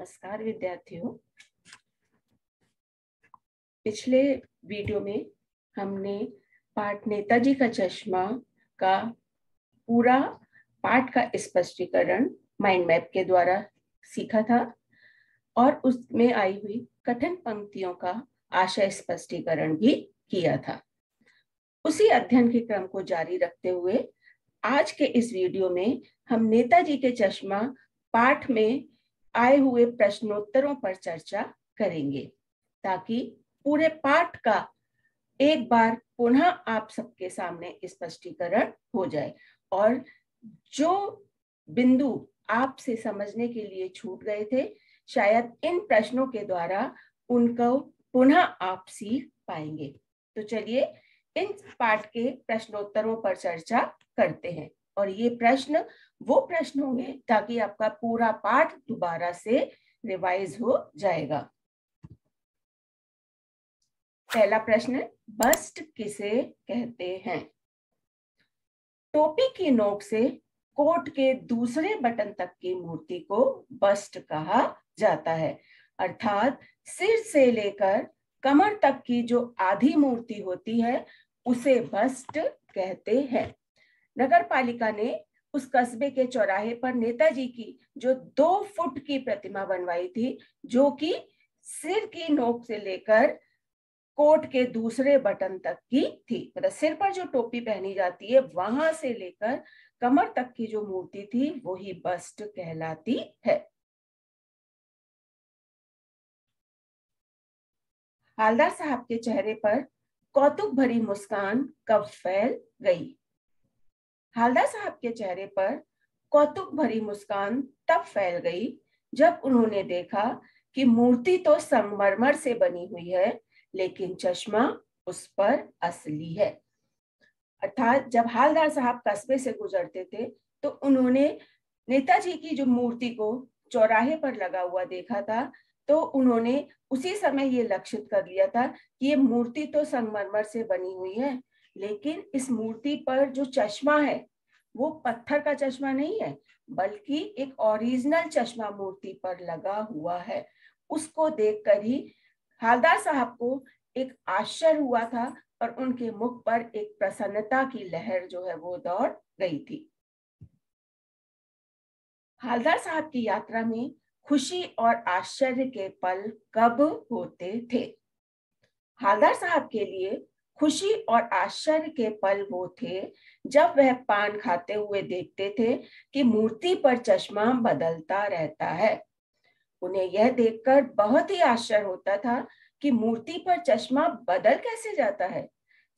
नमस्कार विद्यार्थियों। पिछले वीडियो में हमने पाठ नेताजी का चश्मा का पूरा पाठ का स्पष्टीकरण माइंड मैप के द्वारा सीखा था और उसमें आई हुई कठिन पंक्तियों का आशय स्पष्टीकरण भी किया था। उसी अध्ययन के क्रम को जारी रखते हुए आज के इस वीडियो में हम नेताजी के चश्मा पाठ में आए हुए प्रश्नोत्तरों पर चर्चा करेंगे ताकि पूरे पाठ का एक बार पुनः आप सबके सामने स्पष्टीकरण हो जाए और जो बिंदु आपसे समझने के लिए छूट गए थे शायद इन प्रश्नों के द्वारा उनको पुनः आप सीख पाएंगे। तो चलिए इन पाठ के प्रश्नोत्तरों पर चर्चा करते हैं और ये प्रश्न वो प्रश्न होंगे ताकि आपका पूरा पाठ दोबारा से रिवाइज हो जाएगा। पहला प्रश्न, बस्ट किसे कहते हैं? टोपी की नोक से कोट के दूसरे बटन तक की मूर्ति को बस्ट कहा जाता है, अर्थात सिर से लेकर कमर तक की जो आधी मूर्ति होती है उसे बस्ट कहते हैं। नगर पालिका ने उस कस्बे के चौराहे पर नेताजी की जो 2 फुट की प्रतिमा बनवाई थी, जो कि सिर की नोक से लेकर कोट के दूसरे बटन तक की थी। मतलब सिर पर जो टोपी पहनी जाती है वहां से लेकर कमर तक की जो मूर्ति थी वही बस्ट कहलाती है। हालदार साहब के चेहरे पर कौतुक भरी मुस्कान कब फैल गई? हालदार साहब के चेहरे पर कौतुक भरी मुस्कान तब फैल गई जब उन्होंने देखा कि मूर्ति तो संगमरमर से बनी हुई है लेकिन चश्मा उस पर असली है। अर्थात जब हालदार साहब कस्बे से गुजरते थे तो उन्होंने नेताजी की जो मूर्ति को चौराहे पर लगा हुआ देखा था, तो उन्होंने उसी समय ये लक्षित कर लिया था कि ये मूर्ति तो संगमरमर से बनी हुई है लेकिन इस मूर्ति पर जो चश्मा है वो पत्थर का चश्मा नहीं है बल्कि एक ओरिजिनल चश्मा मूर्ति पर लगा हुआ है। उसको देखकर ही हालदार साहब को एक आश्चर्य हुआ था और उनके मुख पर एक प्रसन्नता की लहर जो है वो दौड़ गई थी। हालदार साहब की यात्रा में खुशी और आश्चर्य के पल कब होते थे? हालदार साहब के लिए खुशी और आश्चर्य के पल वो थे जब वह पान खाते हुए देखते थे कि मूर्ति पर चश्मा बदलता रहता है। उन्हें यह देखकर बहुत ही आश्चर्य होता था कि मूर्ति पर चश्मा बदल कैसे जाता है।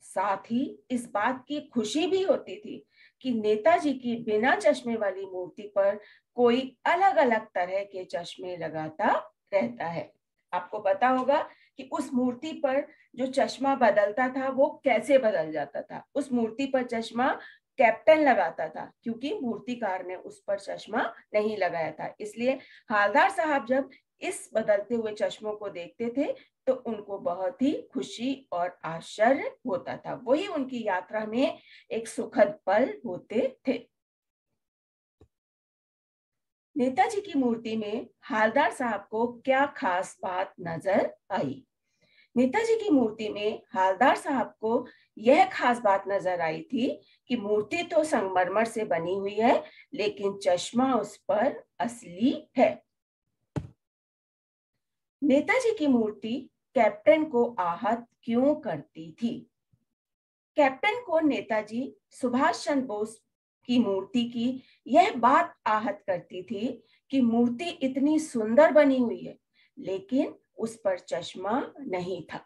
साथ ही इस बात की खुशी भी होती थी कि नेताजी की बिना चश्मे वाली मूर्ति पर कोई अलग अलग तरह के चश्मे लगाता रहता है। आपको पता होगा कि उस मूर्ति पर जो चश्मा बदलता था वो कैसे बदल जाता था। उस मूर्ति पर चश्मा कैप्टन लगाता था क्योंकि मूर्तिकार ने उस पर चश्मा नहीं लगाया था। इसलिए हालदार साहब जब इस बदलते हुए चश्मों को देखते थे तो उनको बहुत ही खुशी और आश्चर्य होता था। वही उनकी यात्रा में एक सुखद पल होते थे। नेताजी की मूर्ति में हालदार साहब को क्या खास बात नजर आई? नेताजी की मूर्ति में हालदार साहब को यह खास बात नजर आई थी कि मूर्ति तो संगमरमर से बनी हुई है लेकिन चश्मा उस पर असली है। नेताजी की मूर्ति कैप्टन को आहत क्यों करती थी? कैप्टन को नेताजी सुभाष चंद्र बोस की मूर्ति की यह बात आहत करती थी कि मूर्ति इतनी सुंदर बनी हुई है लेकिन उस पर चश्मा नहीं था।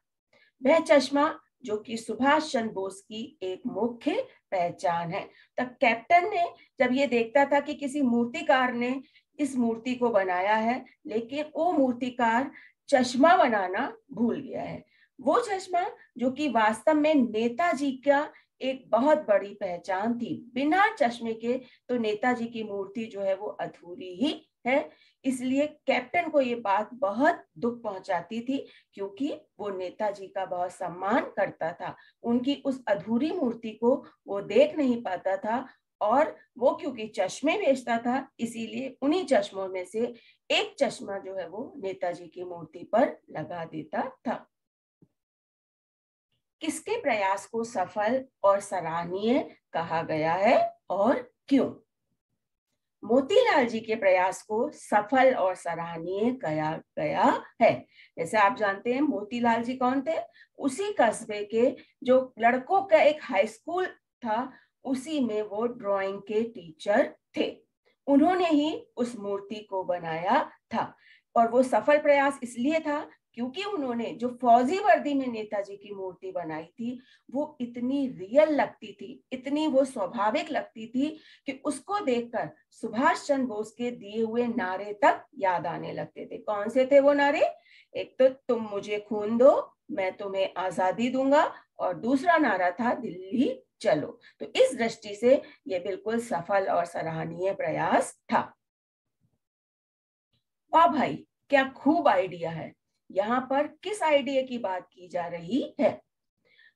वह चश्मा जो कि सुभाष चंद्र बोस की एक मुख्य पहचान है। तब कैप्टन ने जब ये देखता था कि किसी मूर्तिकार ने इस मूर्ति को बनाया है लेकिन वो मूर्तिकार चश्मा बनाना भूल गया है। वो चश्मा जो कि वास्तव में नेताजी का एक बहुत बड़ी पहचान थी। बिना चश्मे के तो नेताजी की मूर्ति जो है वो अधूरी ही है। इसलिए कैप्टन को ये बात बहुत दुख पहुंचाती थी क्योंकि वो नेताजी का बहुत सम्मान करता था। उनकी उस अधूरी मूर्ति को वो देख नहीं पाता था और वो क्योंकि चश्मे बेचता था, इसीलिए उन्हीं चश्मों में से एक चश्मा जो है वो नेताजी की मूर्ति पर लगा देता था। किसके प्रयास को सफल और सराहनीय कहा गया है और क्यों? मोतीलाल जी के प्रयास को सफल और सराहनीय कहा गया है। जैसे आप जानते हैं मोतीलाल जी कौन थे? उसी कस्बे के जो लड़कों का एक हाई स्कूल था, उसी में वो ड्राइंग के टीचर थे। उन्होंने ही उस मूर्ति को बनाया था और वो सफल प्रयास इसलिए था क्योंकि उन्होंने जो फौजी वर्दी में नेताजी की मूर्ति बनाई थी वो इतनी रियल लगती थी, इतनी वो स्वाभाविक लगती थी कि उसको देखकर सुभाष चंद्र बोस के दिए हुए नारे तक याद आने लगते थे। कौन से थे वो नारे? एक तो तुम मुझे खून दो, मैं तुम्हें आजादी दूंगा, और दूसरा नारा था दिल्ली चलो। तो इस दृष्टि से ये बिल्कुल सफल और सराहनीय प्रयास था। वाह भाई, क्या खूब आइडिया है। यहाँ पर किस आइडिया की बात की जा रही है?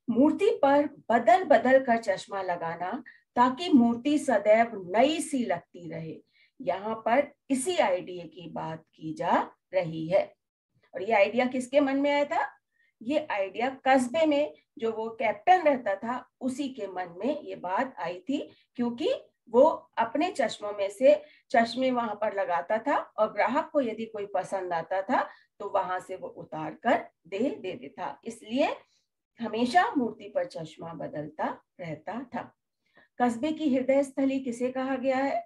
मूर्ति पर बदल बदल कर चश्मा लगाना ताकि मूर्ति सदैव नई सी लगती रहे। यहाँ पर इसी आइडिया की बात की जा रही है। और ये आइडिया किसके मन में आया था? ये आइडिया कस्बे में जो वो कैप्टन रहता था उसी के मन में ये बात आई थी, क्योंकि वो अपने चश्मों में से चश्मे वहां पर लगाता था और ग्राहक को यदि कोई पसंद आता था तो वहां से वो उतार कर दे देता था। इसलिए हमेशा मूर्ति पर चश्मा बदलता रहता था। कस्बे की हृदय स्थली किसे कहा गया है?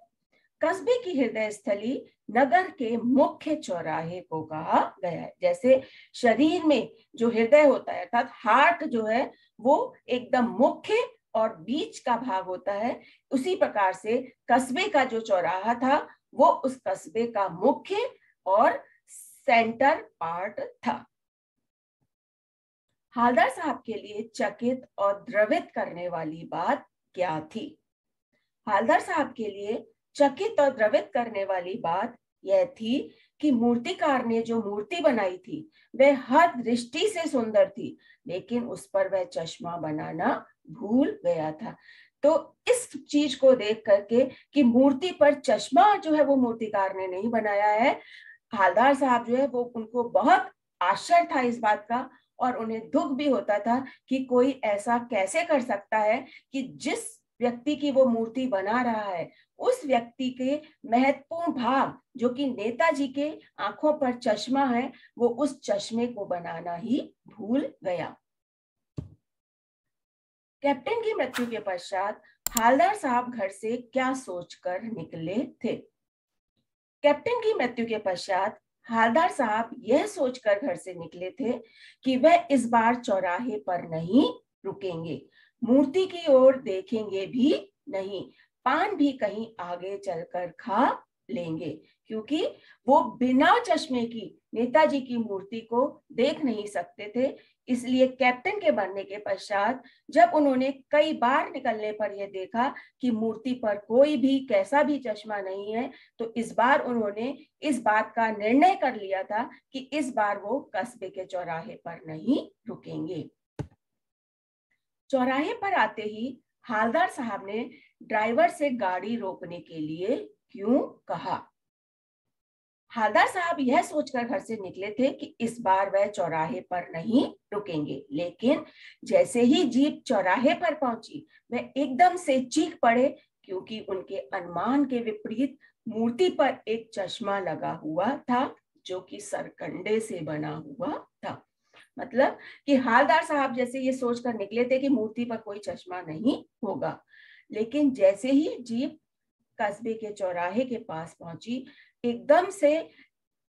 कस्बे की हृदय स्थली नगर के मुख्य चौराहे को कहा गया है। जैसे शरीर में जो हृदय होता है अर्थात हार्ट जो है वो एकदम मुख्य और बीच का भाग होता है, उसी प्रकार से कस्बे का जो चौराहा था वो उस कस्बे का मुख्य और सेंटर पार्ट था। हालदार साहब के लिए चकित और द्रवित करने वाली बात क्या थी? हालदार साहब के लिए चकित और द्रवित करने वाली बात यह थी कि मूर्तिकार ने जो मूर्ति बनाई थी वह हर दृष्टि से सुंदर थी, लेकिन उस पर वह चश्मा बनाना भूल गया था। तो इस चीज को देख करके कि मूर्ति पर चश्मा जो है वो मूर्तिकार ने नहीं बनाया है, हालदार साहब जो है वो उनको बहुत आश्चर्य था इस बात का, और उन्हें दुख भी होता था कि कोई ऐसा कैसे कर सकता है कि जिस व्यक्ति की वो मूर्ति बना रहा है उस व्यक्ति के महत्वपूर्ण भाग जो कि नेताजी के आंखों पर चश्मा है वो उस चश्मे को बनाना ही भूल गया। कैप्टन की मृत्यु के पश्चात हालदार साहब घर से क्या सोचकर निकले थे? कैप्टन की मृत्यु के पश्चात हालदार साहब यह सोचकर घर से निकले थे कि वह इस बार चौराहे पर नहीं रुकेंगे, मूर्ति की ओर देखेंगे भी नहीं, पान भी कहीं आगे चलकर खा लेंगे, क्योंकि वो बिना चश्मे की नेताजी की मूर्ति को देख नहीं सकते थे। इसलिए कैप्टन के बनने के पश्चात जब उन्होंने कई बार निकलने पर यह देखा कि मूर्ति पर कोई भी कैसा भी चश्मा नहीं है, तो इस बार उन्होंने इस बात का निर्णय कर लिया था कि इस बार वो कस्बे के चौराहे पर नहीं रुकेंगे। चौराहे पर आते ही हालदार साहब ने ड्राइवर से गाड़ी रोकने के लिए क्यों कहा? हालदार साहब यह सोचकर घर से निकले थे कि इस बार वह चौराहे पर नहीं रुकेंगे, लेकिन जैसे ही जीप चौराहे पर पहुंची वह एकदम से चीख पड़े, क्योंकि उनके अनुमान के विपरीत मूर्ति पर एक चश्मा लगा हुआ था जो कि सरकंडे से बना हुआ था। मतलब कि हालदार साहब जैसे ये सोचकर निकले थे कि मूर्ति पर कोई चश्मा नहीं होगा, लेकिन जैसे ही जीप कस्बे के चौराहे के पास पहुंची एकदम से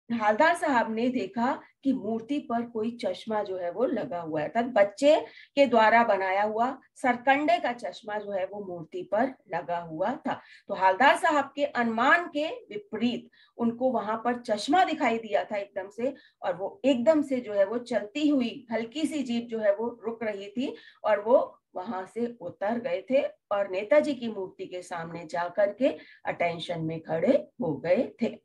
हालदार साहब ने देखा कि मूर्ति पर कोई चश्मा जो है वो लगा हुआ है, अर्थात बच्चे के द्वारा बनाया हुआ सरकंडे का चश्मा जो है वो मूर्ति पर लगा हुआ था। तो हालदार साहब के अनुमान के विपरीत उनको वहां पर चश्मा दिखाई दिया था एकदम से, और वो एकदम से जो है वो चलती हुई हल्की सी जीप जो है वो रुक रही थी और वो वहां से उतर गए थे और नेताजी की मूर्ति के सामने जाकर के अटेंशन में खड़े हो गए थे।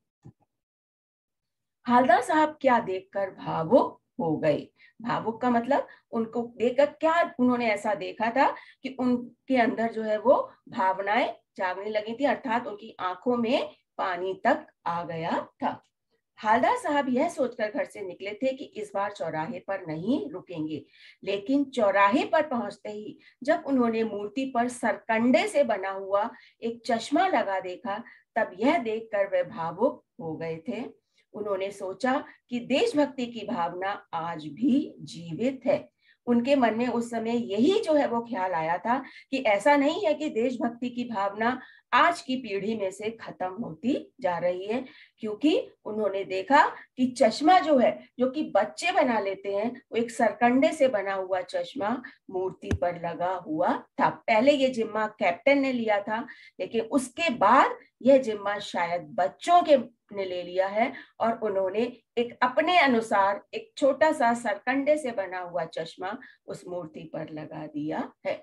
हालदार साहब क्या देखकर भावुक हो गए? भावुक का मतलब उनको देखकर क्या उन्होंने ऐसा देखा था कि उनके अंदर जो है वो भावनाएं जागने लगी थी, अर्थात उनकी आंखों में पानी तक आ गया था। हालदार साहब यह सोचकर घर से निकले थे कि इस बार चौराहे पर नहीं रुकेंगे, लेकिन चौराहे पर पहुंचते ही जब उन्होंने मूर्ति पर सरकंडे से बना हुआ एक चश्मा लगा देखा, तब यह देखकर वे भावुक हो गए थे। उन्होंने सोचा कि देशभक्ति की भावना आज भी जीवित है। उनके मन में उस समय यही जो है वो ख्याल आया था कि ऐसा नहीं है कि देशभक्ति की भावना आज की पीढ़ी में से खत्म होती जा रही है, क्योंकि उन्होंने देखा कि चश्मा जो है, जो कि बच्चे बना लेते हैं, वो एक सरकंडे से बना हुआ चश्मा मूर्ति पर लगा हुआ था। पहले ये जिम्मा कैप्टन ने लिया था, लेकिन उसके बाद यह जिम्मा शायद बच्चों के ने ले लिया है और उन्होंने एक अपने अनुसार एक छोटा सा सरकंडे से बना हुआ चश्मा उस मूर्ति पर लगा दिया है।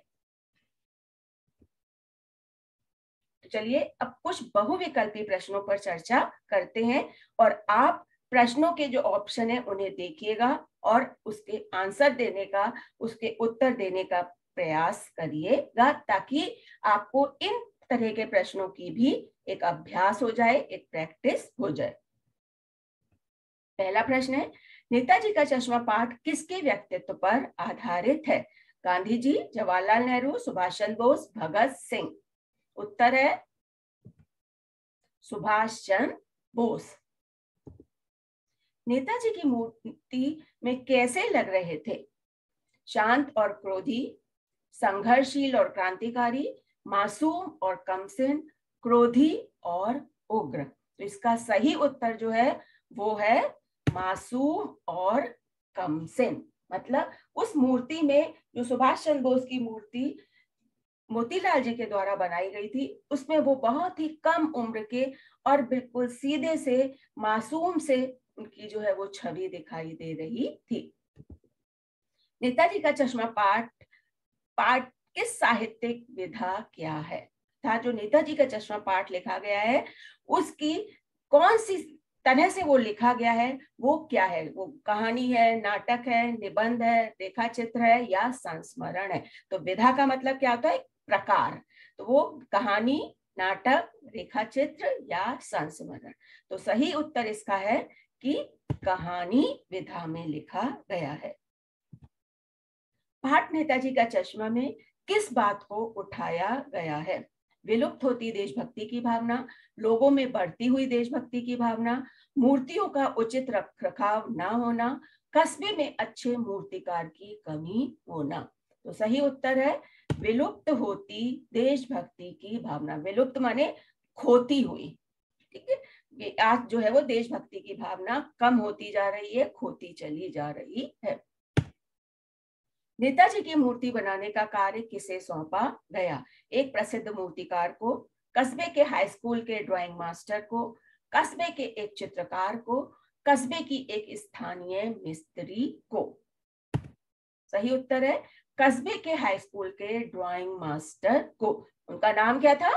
तो चलिए अब कुछ बहुविकल्पी प्रश्नों पर चर्चा करते हैं और आप प्रश्नों के जो ऑप्शन है उन्हें देखिएगा और उसके आंसर देने का, उसके उत्तर देने का प्रयास करिएगा, ताकि आपको इन तरह के प्रश्नों की भी एक अभ्यास हो जाए, एक प्रैक्टिस हो जाए। पहला प्रश्न है, नेताजी का चश्मा पाठ किसके व्यक्तित्व पर आधारित है? गांधी जी, जवाहरलाल नेहरू, सुभाष चंद्र बोस, भगत सिंह। उत्तर है सुभाष चंद्र बोस। नेताजी की मूर्ति में कैसे लग रहे थे? शांत और क्रोधी, संघर्षशील और क्रांतिकारी, मासूम और कमसिन, क्रोधी और उग्र। तो इसका सही उत्तर जो है वो है मासूम और कमसिन। मतलब उस मूर्ति में जो सुभाष चंद्र बोस की मूर्ति मोतीलाल जी के द्वारा बनाई गई थी, उसमें वो बहुत ही कम उम्र के और बिल्कुल सीधे से मासूम से उनकी जो है वो छवि दिखाई दे रही थी। नेताजी का चश्मा पाठ किस साहित्यिक विधा क्या है? था जो नेताजी का चश्मा पाठ लिखा गया है उसकी कौन सी तरह से वो लिखा गया है, वो क्या है? वो कहानी है, नाटक है, निबंध है, रेखा चित्र है या संस्मरण है? तो विधा का मतलब क्या होता है? प्रकार। तो वो कहानी, नाटक, रेखा चित्र या संस्मरण। तो सही उत्तर इसका है कि कहानी विधा में लिखा गया है। पाठ नेताजी का चश्मा में किस बात को उठाया गया है? विलुप्त होती देशभक्ति की भावना, लोगों में बढ़ती हुई देशभक्ति की भावना, मूर्तियों का उचित रखरखाव न होना, कस्बे में अच्छे मूर्तिकार की कमी होना। तो सही उत्तर है विलुप्त होती देशभक्ति की भावना। विलुप्त माने खोती हुई, ठीक है। आज जो है वो देशभक्ति की भावना कम होती जा रही है, खोती चली जा रही है। नेताजी की मूर्ति बनाने का कार्य किसे सौंपा गया? एक प्रसिद्ध मूर्तिकार को, कस्बे के हाई स्कूल के ड्राइंग मास्टर को, कस्बे के एक चित्रकार को, कस्बे की एक स्थानीय मिस्त्री को। सही उत्तर है कस्बे के हाई स्कूल के ड्राइंग मास्टर को। उनका नाम क्या था?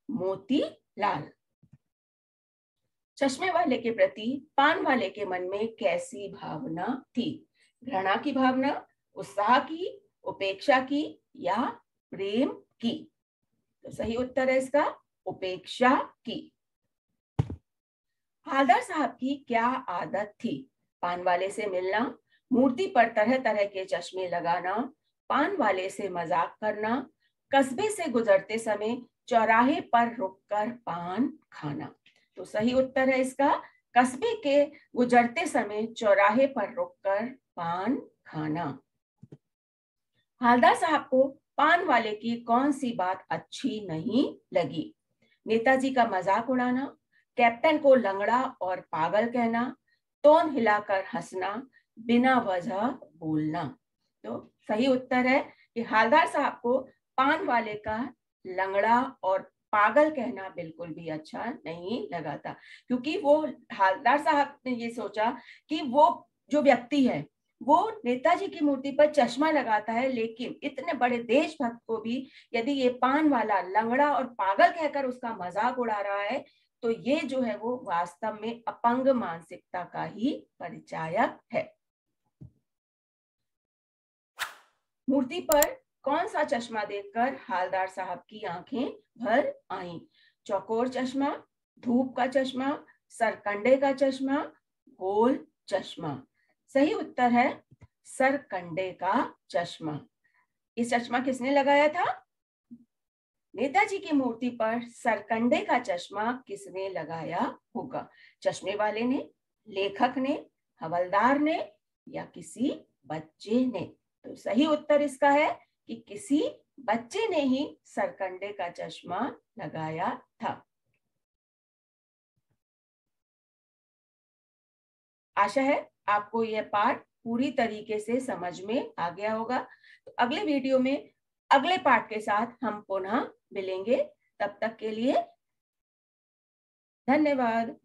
मोतीलाल। चश्मे वाले के प्रति पान वाले के मन में कैसी भावना थी? घृणा की भावना, उत्साह की, उपेक्षा की या प्रेम की? तो सही उत्तर है इसका उपेक्षा की। हालदार साहब की क्या आदत थी? पान वाले से मिलना, मूर्ति पर तरह तरह के चश्मे लगाना, पान वाले से मजाक करना, कस्बे से गुजरते समय चौराहे पर रुककर पान खाना। तो सही उत्तर है इसका कस्बे के गुजरते समय चौराहे पर रुककर पान खाना। हालदार साहब को पान वाले की कौन सी बात अच्छी नहीं लगी? नेताजी का मजाक उड़ाना, कैप्टन को लंगड़ा और पागल कहना, तोन हिलाकर हंसना, बिना वजह बोलना। तो सही उत्तर है कि हालदार साहब को पान वाले का लंगड़ा और पागल कहना बिल्कुल भी अच्छा नहीं लगा था, क्योंकि वो हालदार साहब ने ये सोचा कि वो जो व्यक्ति है वो नेताजी की मूर्ति पर चश्मा लगाता है, लेकिन इतने बड़े देशभक्त को भी यदि ये पान वाला लंगड़ा और पागल कहकर उसका मजाक उड़ा रहा है, तो ये जो है वो वास्तव में अपंग मानसिकता का ही परिचायक है। मूर्ति पर कौन सा चश्मा देखकर हालदार साहब की आंखें भर आईं? चौकोर चश्मा, धूप का चश्मा, सरकंडे का चश्मा, गोल चश्मा। सही उत्तर है सरकंडे का चश्मा। इस चश्मा किसने लगाया था? नेताजी की मूर्ति पर सरकंडे का चश्मा किसने लगाया होगा? चश्मे वाले ने, लेखक ने, हवलदार ने या किसी बच्चे ने? तो सही उत्तर इसका है कि किसी बच्चे ने ही सरकंडे का चश्मा लगाया था। आशा है आपको यह पाठ पूरी तरीके से समझ में आ गया होगा। तो अगले वीडियो में अगले पाठ के साथ हम पुनः मिलेंगे। तब तक के लिए धन्यवाद।